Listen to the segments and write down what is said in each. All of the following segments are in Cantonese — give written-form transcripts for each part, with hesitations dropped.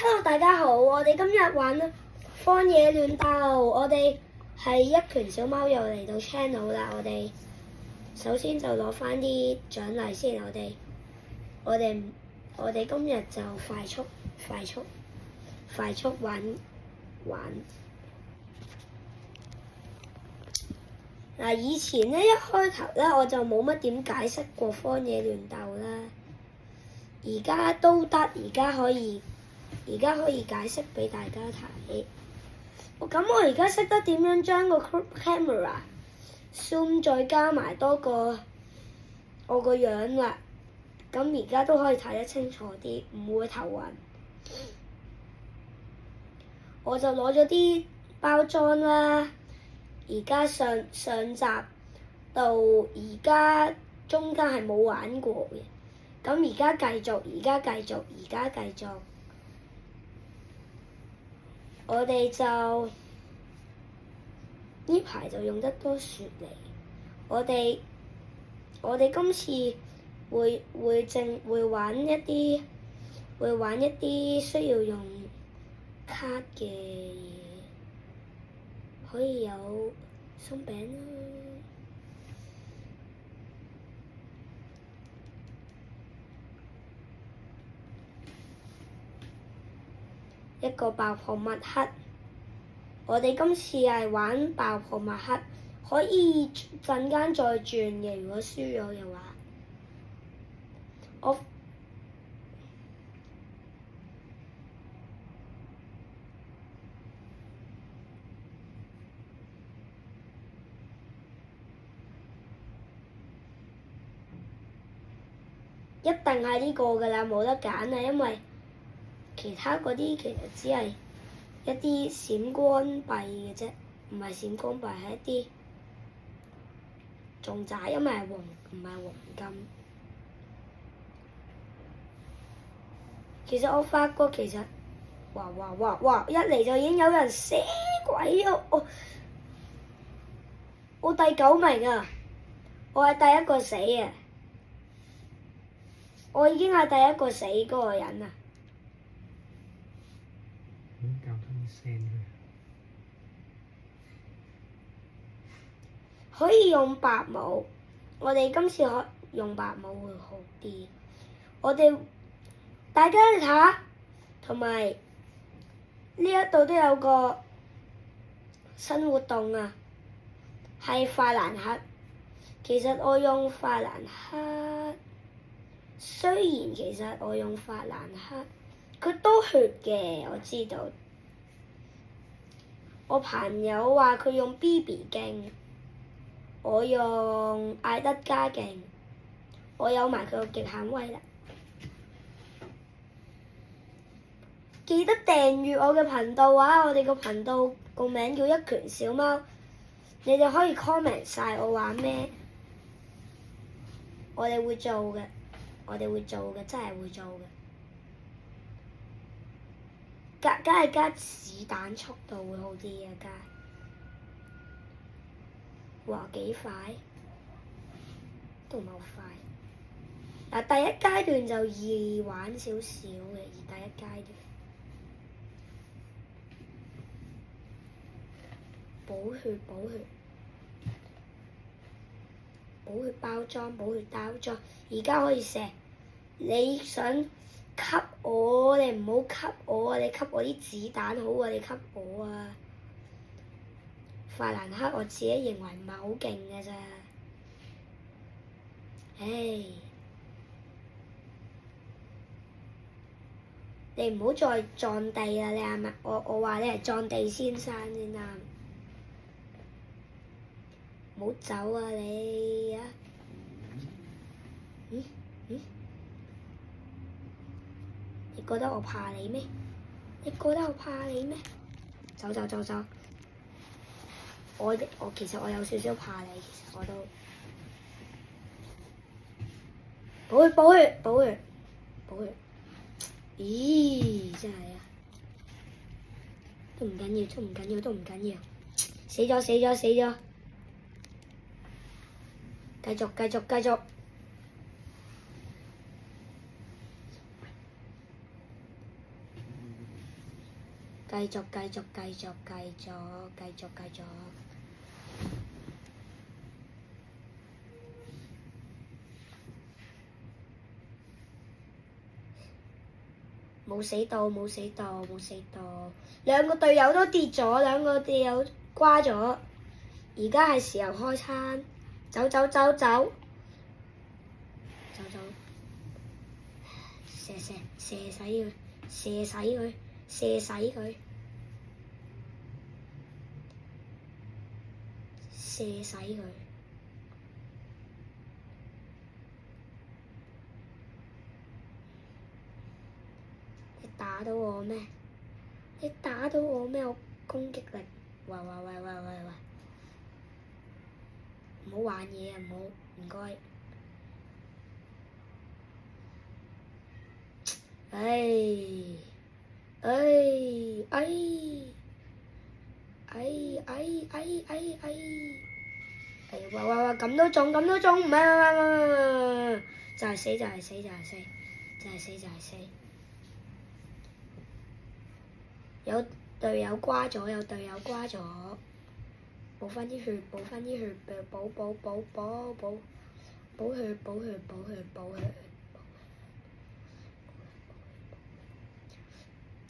Hello，大家好，我哋今日玩荒野亂鬥，我哋係一拳小貓又嚟到 channel 啦。我哋首先就攞翻啲獎勵先，我哋今日就快速玩。嗱，以前咧一開頭咧我就冇乜點解釋過荒野亂鬥啦，而家都得，而家可以解釋俾大家睇。咁我而家識得點樣將個 camera zoom 再加埋多個我個樣啦，咁而家都可以睇得清楚啲，唔會頭暈。我就攞咗啲包裝啦，而家上集到而家中間係冇玩過嘅，咁而家繼續，我哋就呢排就用得多雪梨，我哋今次會玩一啲需要用卡嘅嘢，可以有鬆餅啦，一個爆破墨黑。我哋今次係玩爆破墨黑，可以陣間再轉嘅。如果輸咗嘅話，一定係呢個㗎啦，冇得揀啊！因為其他嗰啲其實只係一啲閃光幣嘅啫，唔係閃光幣，係一啲重債，因為係唔係黃金。其實我發覺哇！一嚟就已經有人死鬼啊！我第9名啊！我係第一個死啊！我已經係第一個死嗰個人啊！可以用白帽，我哋今次可用白帽會好啲。大家睇下，同埋呢一度都有個新活動啊，係法蘭克。其實我用法蘭克，雖然其實我用法蘭克，佢都血嘅，我知道。我朋友話佢用 BB 勁，我用艾德加勁，我有埋佢個極限威力。記得訂閱我嘅頻道啊！我哋個頻道個名叫一拳小貓，你哋可以 comment 晒我玩咩，我哋會做嘅，真係會做嘅。梗係加子彈速度會好啲啊！哇，幾快？都唔係好快。第一階段就易玩少少嘅，第一階段。補血包裝，而家可以射。你想吸我，你唔好吸我啊！你吸我啲子彈好啊！你吸我啊！法蘭克我自己認為唔係好勁嘅咋，唉，你唔好再撞地啦！你係咪？我話你係撞地先生先啱。唔好走啊你啊！你覺得我怕你咩？走！我其實我有少少怕你，其實我都補血！咦，真係啊！都唔緊要，死咗！繼續！繼續，繼續，繼續，繼續，繼續，繼續。冇死到，冇死到，冇死到。兩個隊友都跌咗，兩個隊友瓜咗。而家係時候開餐，走走走走，走走，射死佢，射死佢，射死佢，射死佢。你打到我咩？你打到我咩？我攻擊力，喂！唔好玩嘢啊！唔該。喂！咁都中，唔係，就係死。有隊友瓜咗，補翻啲血，補血，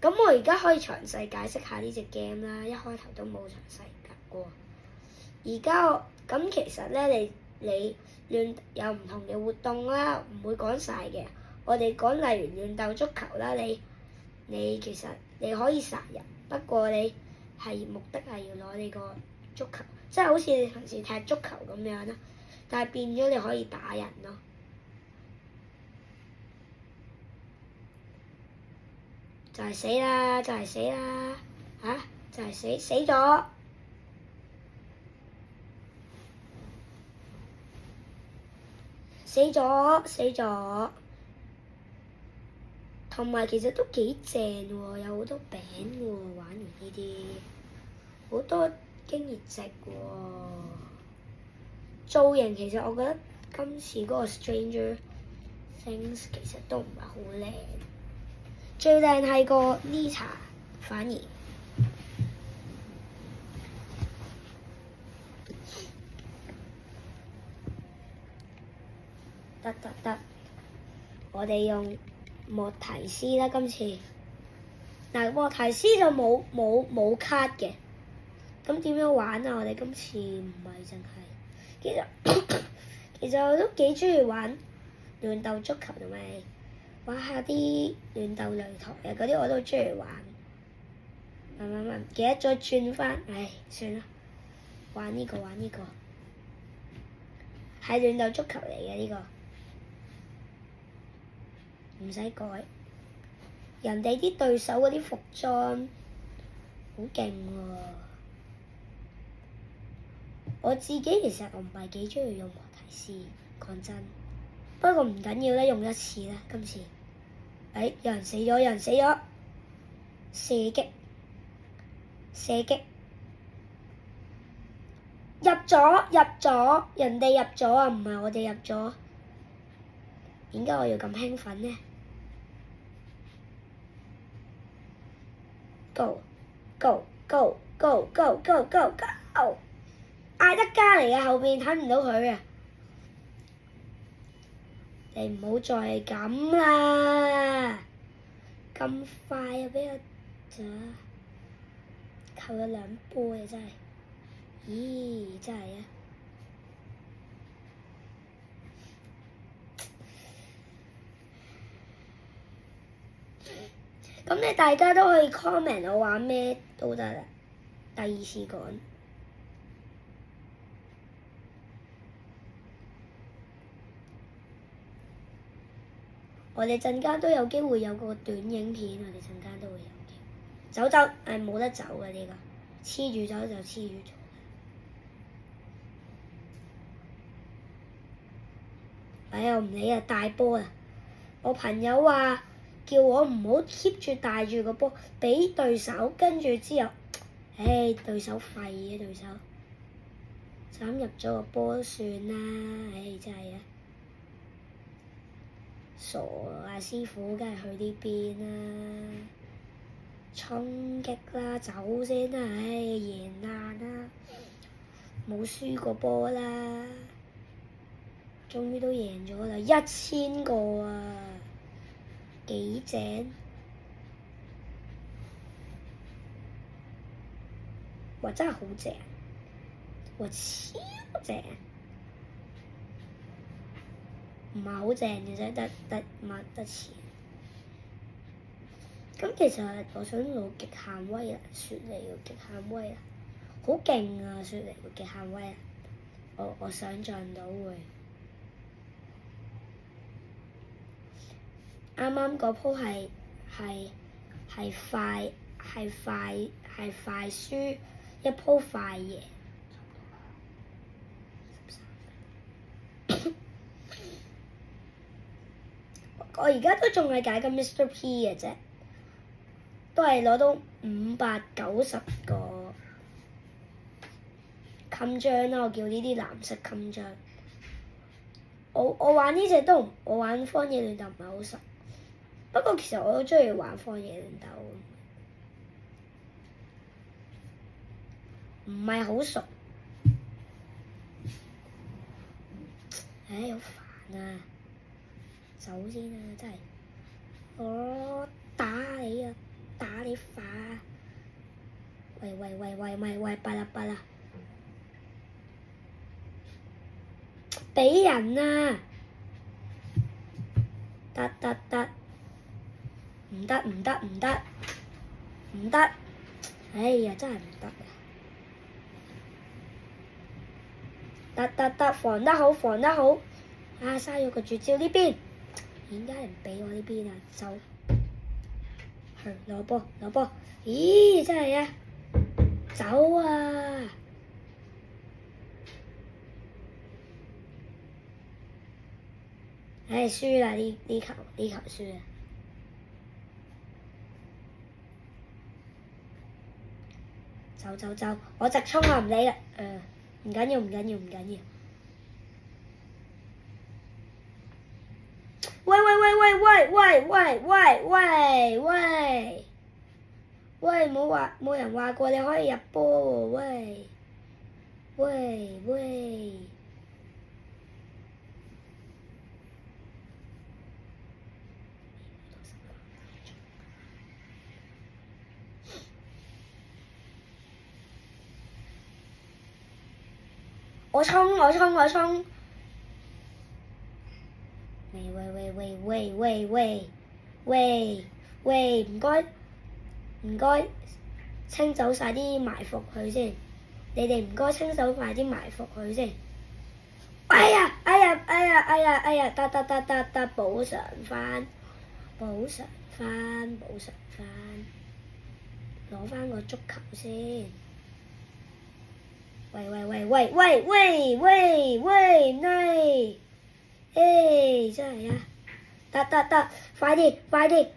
咁我而家可以詳細解釋下呢隻 game 啦，一開頭都冇詳細講過。而家咁其實咧，你亂有唔同嘅活動啦，唔會講晒嘅。我哋講例如亂鬥足球啦，你其實你可以殺人，不過你係目的係要攞你個足球，即係好似你平時踢足球咁樣啦，但係變咗你可以打人咯。就係死啦！就係死咗。死咗。同埋其實都幾正喎，有好多餅喎，玩完呢啲好多經驗值喎。造型其實我覺得今次嗰個 Stranger Things 其實都唔係好靚，最靚係個 Nita 反而。得，我哋用莫提斯啦，今次。嗱，莫提斯就冇卡嘅，咁點樣玩啊？我哋今次唔係淨係，其實我都幾中意玩亂鬥足球同埋玩下啲亂鬥擂台啊嗰啲我都中意玩。唔記得再轉翻，算啦，玩呢個，係亂鬥足球嚟嘅呢個。唔使改，人哋啲對手嗰啲服裝好勁喎。我自己其實我唔係幾中意用莫提斯，講真。不過唔緊要啦，用一次啦，今次。有人死咗，射擊，入咗，人哋入咗啊，唔係我哋入咗。點解我要咁興奮呢？Go！艾德加嚟嘅後邊睇唔到佢啊！你唔好再咁啦，咁快啊！俾我咋扣咗2杯啊！真係，咦！真係啊！咁你大家都可以 comment 我玩咩都得啦。第2次講，我哋陣間都有機會有個短影片，我哋陣間都會有嘅。走冇得走嘅呢個，黐住走就黐住走。我唔理啊，大波啊！我朋友話叫我唔好 keep 住帶住個波，俾對手，跟住之後，對手廢嘅對手，斬入咗個波算啦，真係啊，傻啊！師傅梗係去呢邊啦。衝擊啦，走先啦，唉，贏硬啦，冇輸過波啦，終於都贏咗啦，1000個啊，幾正！哇，真係好正！哇，超正！唔係好正嘅啫，得錢。咁其實我想攞極限威啊，雪梨嘅極限威啊，好勁啊！雪梨嘅極限威啊，我想像到會。啱啱嗰鋪係快輸，一鋪快贏。我而家都仲係解緊 Mr. P 嘅啫，都係攞到590個襟章啦，我叫呢啲藍色襟章。我玩呢隻都我玩荒野亂鬥唔係好熟，不過其實我都中意玩荒野亂鬥，唔係好熟。唉，好煩啊！走先啊，真係我打你啊，打你快啊！喂，弊啦！俾人啊！得，唔得！哎呀，真係唔得啊！得，防得好！啊，嘥咗個絕招呢邊，點解唔俾我呢邊啊？走，係攞波！咦，真係啊！走啊！唉，輸啦！呢球輸啦！走！我直衝啊，唔理啦。唔緊要。喂！冇人話過你可以入波喎，喂！我衝！喂！唔該，清走晒啲埋伏佢先。你哋唔該清走埋啲埋伏佢先。哎呀！得，補償翻，攞翻個足球先。喂，呢？真係啊！得，快啲！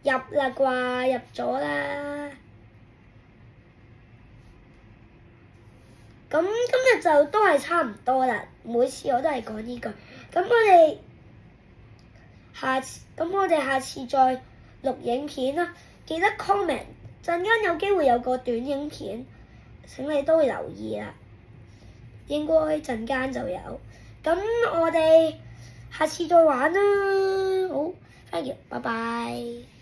入啦啩，入咗啦！咁今日就都係差唔多啦，每次我都係講呢句。咁我哋下次再錄影片啦，記得 comment。陣間有機會有個短影片，請你都留意啦。應該陣間就有。咁我哋下次再玩啦。好，thank you，拜拜。